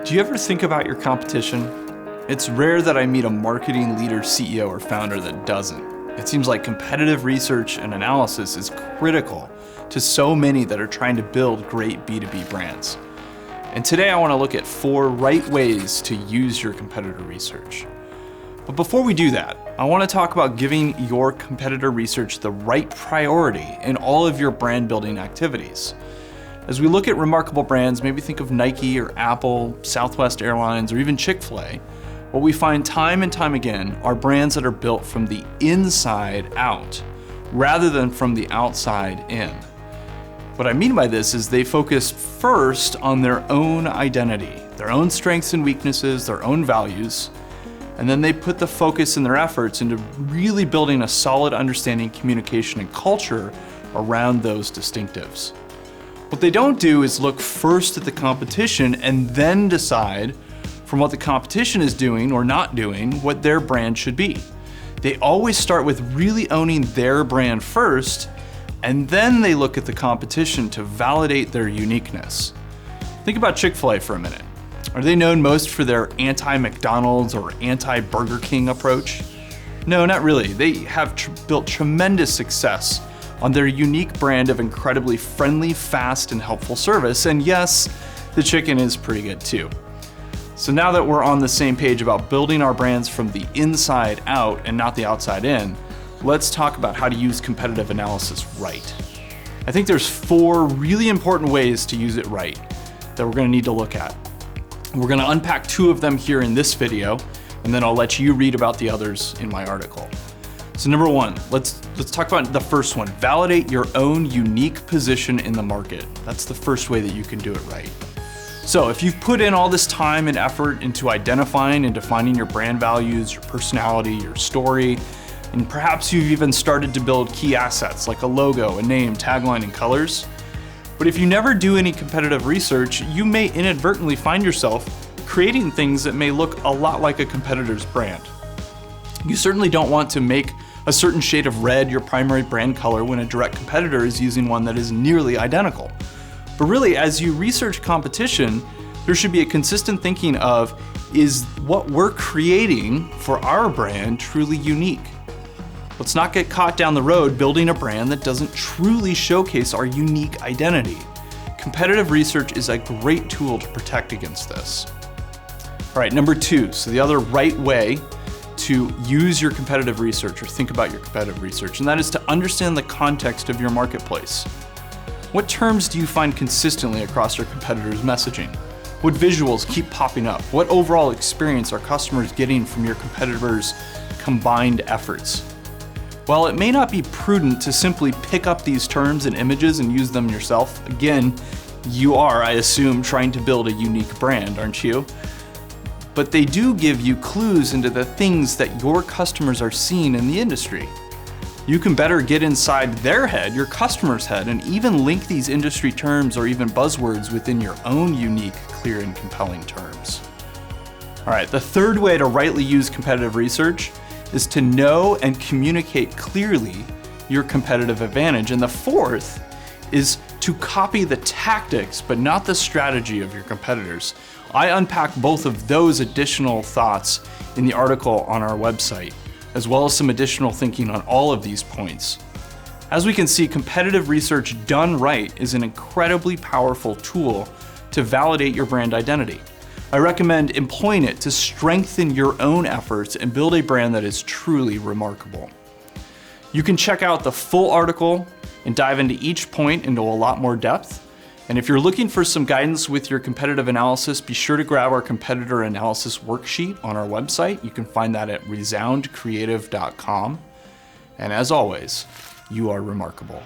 Do you ever think about your competition? It's rare that I meet a marketing leader, CEO, or founder that doesn't. It seems like competitive research and analysis is critical to so many that are trying to build great B2B brands. And today I want to look at 4 right ways to use your competitor research. But before we do that, I want to talk about giving your competitor research the right priority in all of your brand building activities. As we look at remarkable brands, maybe think of Nike or Apple, Southwest Airlines, or even ChickfilA. What we find time and time again are brands that are built from the inside out, rather than from the outside in. What I mean by this is they focus first on their own identity, their own strengths and weaknesses, their own values, and then they put the focus and their efforts into really building a solid understanding, communication, and culture around those distinctives. What they don't do is look first at the competition and then decide from what the competition is doing or not doing what their brand should be. They always start with really owning their brand first, and then they look at the competition to validate their uniqueness. Think about Chick-fil-A for a minute. Are they known most for their anti-McDonald's or anti-Burger King approach? No, not really. They have built tremendous success on their unique brand of incredibly friendly, fast, and helpful service. And yes, the chicken is pretty good too. So now that we're on the same page about building our brands from the inside out and not the outside in, let's talk about how to use competitive analysis right. I think there's 4 really important ways to use it right that we're gonna need to look at. We're gonna unpack 2 of them here in this video, and then I'll let you read about the others in my article. So number 1, let's talk about the first one. Validate your own unique position in the market. That's the first way that you can do it right. So if you've put in all this time and effort into identifying and defining your brand values, your personality, your story, and perhaps you've even started to build key assets like a logo, a name, tagline, and colors, but if you never do any competitive research, you may inadvertently find yourself creating things that may look a lot like a competitor's brand. You certainly don't want to make a certain shade of red your primary brand color when a direct competitor is using one that is nearly identical. But really, as you research competition, there should be a consistent thinking of, is what we're creating for our brand truly unique? Let's not get caught down the road building a brand that doesn't truly showcase our unique identity. Competitive research is a great tool to protect against this. All right, number 2, so the other right way to use your competitive research or think about your competitive research, and that is to understand the context of your marketplace. What terms do you find consistently across your competitors' messaging? What visuals keep popping up? What overall experience are customers getting from your competitors' combined efforts? While it may not be prudent to simply pick up these terms and images and use them yourself, again, you are, I assume, trying to build a unique brand, aren't you? But they do give you clues into the things that your customers are seeing in the industry. You can better get inside their head, your customer's head, and even link these industry terms or even buzzwords within your own unique, clear, and compelling terms. All right, the third way to rightly use competitive research is to know and communicate clearly your competitive advantage. And the fourth is to copy the tactics, but not the strategy of your competitors. I unpack both of those additional thoughts in the article on our website, as well as some additional thinking on all of these points. As we can see, competitive research done right is an incredibly powerful tool to validate your brand identity. I recommend employing it to strengthen your own efforts and build a brand that is truly remarkable. You can check out the full article and dive into each point into a lot more depth. And if you're looking for some guidance with your competitive analysis, be sure to grab our competitor analysis worksheet on our website. You can find that at resoundcreative.com. And as always, you are remarkable.